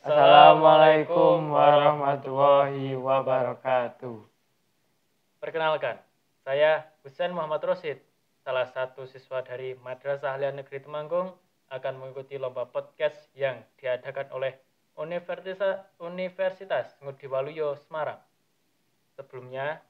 Assalamualaikum warahmatullahi wabarakatuh. Perkenalkan, saya Husain Muhammad Rosid, salah satu siswa dari Madrasah Alia Negeri Temanggung, akan mengikuti lomba podcast yang diadakan oleh Universitas Ngudi Waluyo Semarang. Sebelumnya,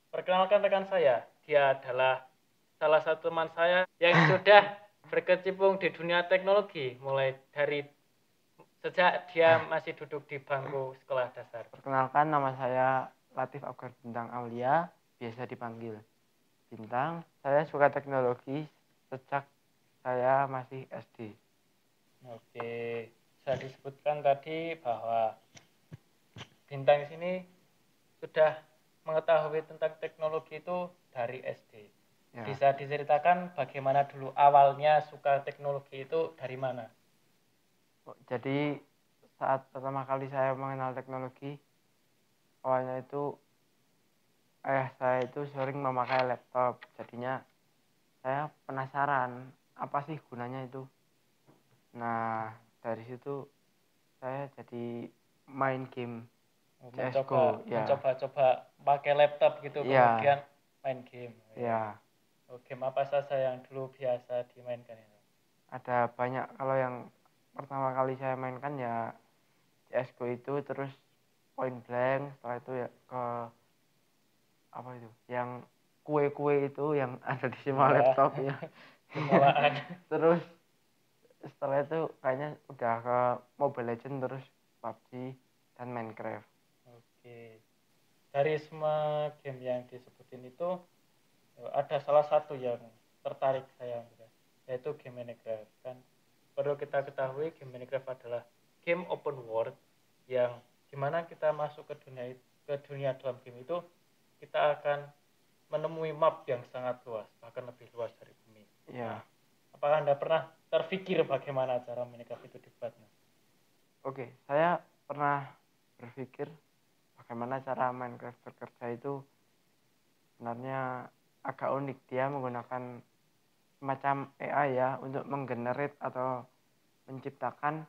perkenalkan rekan saya, dia adalah salah satu teman saya yang sudah berkecimpung di dunia teknologi mulai dari sejak dia masih duduk di bangku sekolah dasar. Perkenalkan, nama saya Latif Abgar Bintang Aulia, biasa dipanggil Bintang. Saya suka teknologi sejak saya masih SD. Oke, saya disebutkan tadi bahwa Bintang di sini sudah mengetahui tentang teknologi itu dari SD. Ya. Bisa diceritakan bagaimana dulu awalnya suka teknologi itu dari mana? Jadi saat pertama kali saya mengenal teknologi, awalnya itu ayah saya itu sering memakai laptop. Jadinya saya penasaran apa sih gunanya itu. Nah, dari situ saya jadi main game CSGO, mencoba pakai laptop gitu, ya. Kemudian main game. Ya. Game apa saja yang dulu biasa dimainkan itu? Ada banyak. Kalau yang pertama kali saya mainkan ya CSGO itu, terus Point Blank, setelah itu ya ke apa itu yang kue-kue itu yang ada di semua laptop ya. Terus setelah itu kayaknya udah ke Mobile Legends, terus PUBG dan Minecraft. Oke. Dari semua game yang disebutin itu ada salah satu yang tertarik saya, yaitu game Minecraft. Kan perlu kita ketahui game Minecraft adalah game open world yang dimana kita masuk ke dunia dalam game itu kita akan menemui map yang sangat luas, bahkan lebih luas dari bumi. Ya. Apakah Anda pernah terpikir bagaimana cara Minecraft itu dibuat? Oke, saya pernah berpikir bagaimana cara Minecraft bekerja itu sebenarnya agak unik. Dia menggunakan semacam AI ya untuk menggenerate atau menciptakan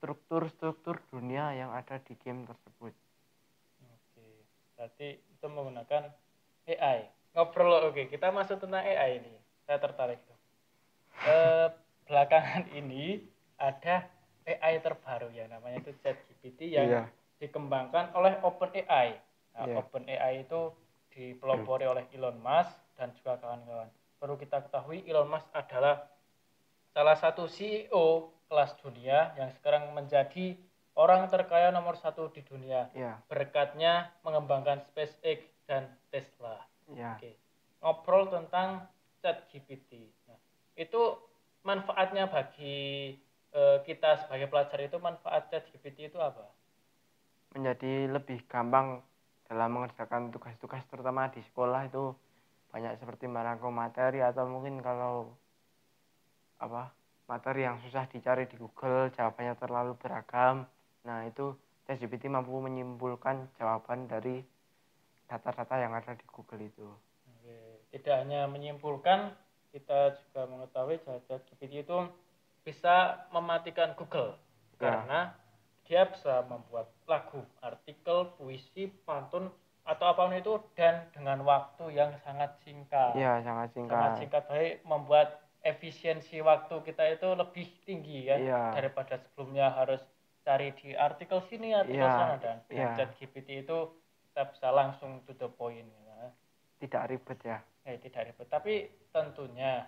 struktur-struktur dunia yang ada di game tersebut. Oke, berarti itu menggunakan AI. Ngobrol, oke, kita masuk tentang AI ini. Saya tertarik. Belakangan ini ada AI terbaru ya, namanya itu ChatGPT yang dikembangkan oleh OpenAI. OpenAI itu dipelopori oleh Elon Musk dan juga kawan-kawan. Perlu kita ketahui Elon Musk adalah salah satu CEO kelas dunia yang sekarang menjadi orang terkaya nomor 1 di dunia. Berkatnya mengembangkan SpaceX dan Tesla. Oke. Ngobrol tentang ChatGPT. Nah, itu manfaatnya bagi kita sebagai pelajar itu, manfaat ChatGPT itu apa? Menjadi lebih gampang dalam mengerjakan tugas-tugas, terutama di sekolah itu banyak seperti merangkum materi, atau mungkin kalau materi yang susah dicari di Google, jawabannya terlalu beragam. Nah, itu ChatGPT mampu menyimpulkan jawaban dari data-data yang ada di Google itu. Tidak hanya menyimpulkan, kita juga mengetahui ChatGPT itu bisa mematikan Google karena dia bisa membuat lagu, artikel, puisi, pantun atau apapun itu, dan dengan waktu yang sangat singkat. Iya, sangat singkat. Sangat singkat, baik membuat efisiensi waktu kita itu lebih tinggi ya, daripada sebelumnya harus cari di artikel sini, artikel sana, dan dengan ChatGPT itu kita bisa langsung to the point. Tidak ribet ya. Tidak ribet, tapi tentunya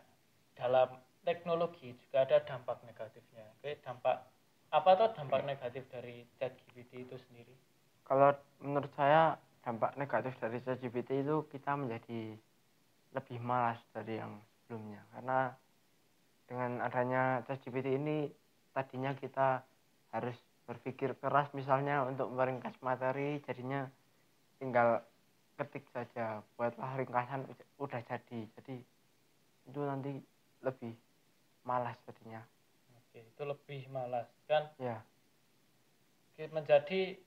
dalam teknologi juga ada dampak negatifnya. Apa tuh dampak negatif dari ChatGPT itu sendiri? Kalau menurut saya dampak negatif dari ChatGPT itu kita menjadi lebih malas dari yang sebelumnya, karena dengan adanya ChatGPT ini tadinya kita harus berpikir keras misalnya untuk meringkas materi, jadinya tinggal ketik saja, buatlah ringkasan, udah jadi itu nanti lebih malas jadinya. Oke, itu lebih malas kan? Ya. Menjadi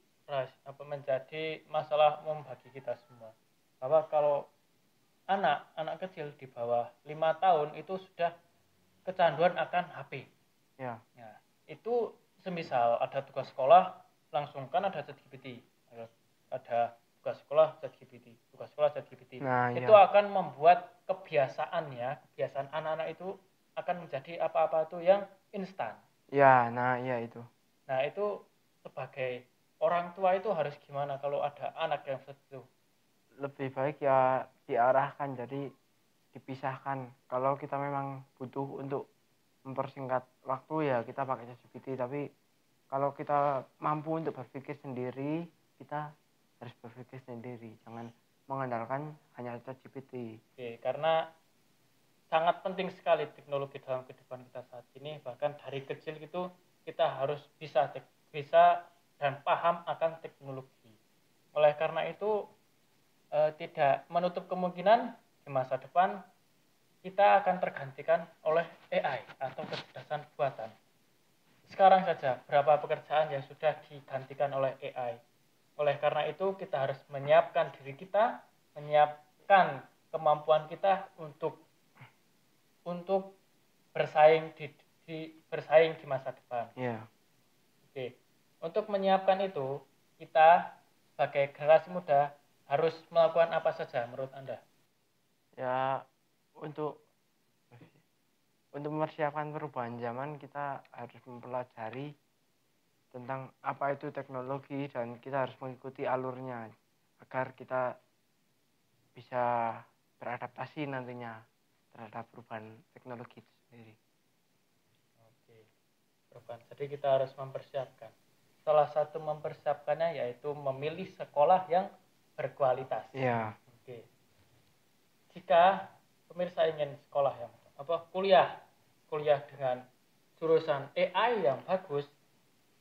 masalah umum bagi kita semua, bahwa kalau anak kecil di bawah 5 tahun itu sudah kecanduan akan HP. Ya. Nah, itu semisal ada tugas sekolah, langsung kan ada ChatGPT. Ada tugas sekolah ChatGPT, tugas sekolah ChatGPT. Nah, itu akan membuat kebiasaan anak-anak itu akan menjadi apa-apa itu yang instan. Ya, nah iya itu. Nah, itu sebagai orang tua itu harus gimana kalau ada anak yang seperti itu? Lebih baik ya diarahkan, jadi dipisahkan. Kalau kita memang butuh untuk mempersingkat waktu ya kita pakai ChatGPT, tapi kalau kita mampu untuk berpikir sendiri, kita harus berpikir sendiri, jangan mengandalkan hanya ChatGPT. Oke, karena sangat penting sekali teknologi dalam kehidupan kita saat ini. Bahkan dari kecil gitu kita harus bisa dan paham akan teknologi. Oleh karena itu tidak menutup kemungkinan di masa depan kita akan tergantikan oleh AI atau kecerdasan buatan. Sekarang saja berapa pekerjaan yang sudah digantikan oleh AI. Oleh karena itu kita harus menyiapkan diri kita, menyiapkan kemampuan kita untuk bersaing di masa depan. Yeah. Oke. Untuk menyiapkan itu, kita sebagai generasi muda harus melakukan apa saja menurut Anda? Ya, untuk mempersiapkan perubahan zaman kita harus mempelajari tentang apa itu teknologi dan kita harus mengikuti alurnya agar kita bisa beradaptasi nantinya terhadap perubahan teknologi itu sendiri. Oke, perubahan. Jadi kita harus mempersiapkan. Salah satu mempersiapkannya yaitu memilih sekolah yang berkualitas. Iya. Oke. Jika pemirsa ingin sekolah yang kuliah dengan jurusan AI yang bagus,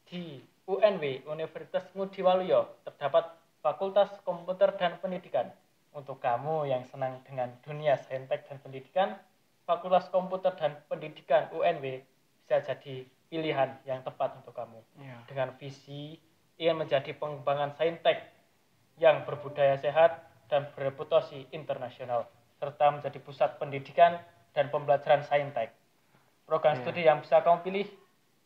di UNW Universitas Ngudi Waluyo terdapat Fakultas Komputer dan Pendidikan. Untuk kamu yang senang dengan dunia saintek dan pendidikan, Fakultas Komputer dan Pendidikan UNW bisa jadi pilihan yang tepat untuk kamu. Ya. Dengan visi ingin menjadi pengembangan saintek yang berbudaya sehat dan bereputasi internasional, serta menjadi pusat pendidikan dan pembelajaran saintek. Program studi yang bisa kamu pilih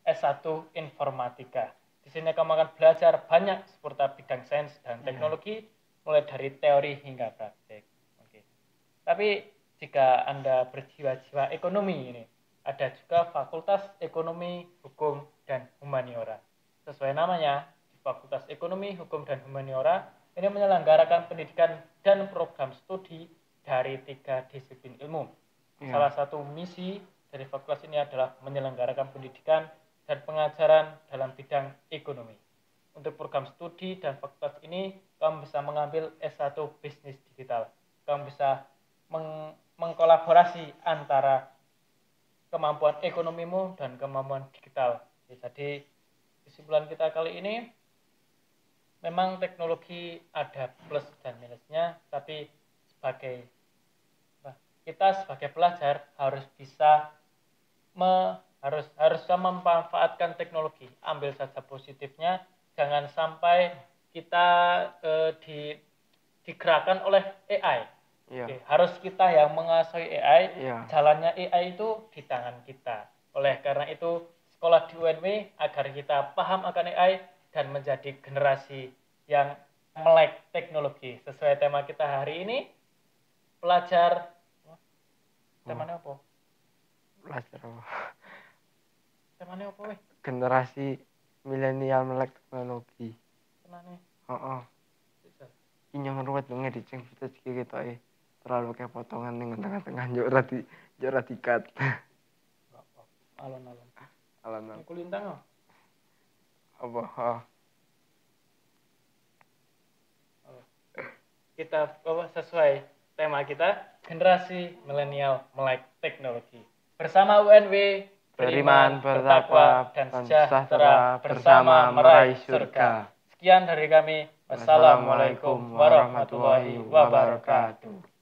S1 Informatika. Di sini kamu akan belajar banyak seputar bidang sains dan teknologi, mulai dari teori hingga praktek. Oke. Tapi jika Anda berjiwa-jiwa ekonomi ini, ada juga Fakultas Ekonomi, Hukum, dan Humaniora. Sesuai namanya, di Fakultas Ekonomi, Hukum, dan Humaniora ini menyelenggarakan pendidikan dan program studi dari 3 disiplin ilmu. Salah satu misi dari fakultas ini adalah menyelenggarakan pendidikan dan pengajaran dalam bidang ekonomi. Untuk program studi dan fakultas ini, kamu bisa mengambil S1 Bisnis Digital. Kamu bisa mengkolaborasi antara kemampuan ekonomimu dan kemampuan digital. Jadi, kesimpulan kita kali ini, memang teknologi ada plus dan minusnya, tapi kita sebagai pelajar harus bisa memanfaatkan teknologi. Ambil saja positifnya, jangan sampai kita digerakkan oleh AI. Iya. Oke, harus kita yang menguasai AI. Iya. Jalannya AI itu di tangan kita. Oleh karena itu, sekolah di UNW agar kita paham akan AI dan menjadi generasi yang melek teknologi. Sesuai tema kita hari ini, temanya apa? Belajar apa? Temanya apa weh? Generasi milenial melek teknologi. Temanya? Heeh. Inyong ruwet dong ngedit kita gitu terlalu kayak potongan ning tengah-tengah yo ora dikat. Alon-alon. Alon-alon. Kulintang apa? Kita sesuai tema kita, generasi milenial melek teknologi. Bersama UNW, beriman, bertakwa, dan sejahtera bersama meraih surga. Sekian dari kami. Wassalamualaikum warahmatullahi wabarakatuh.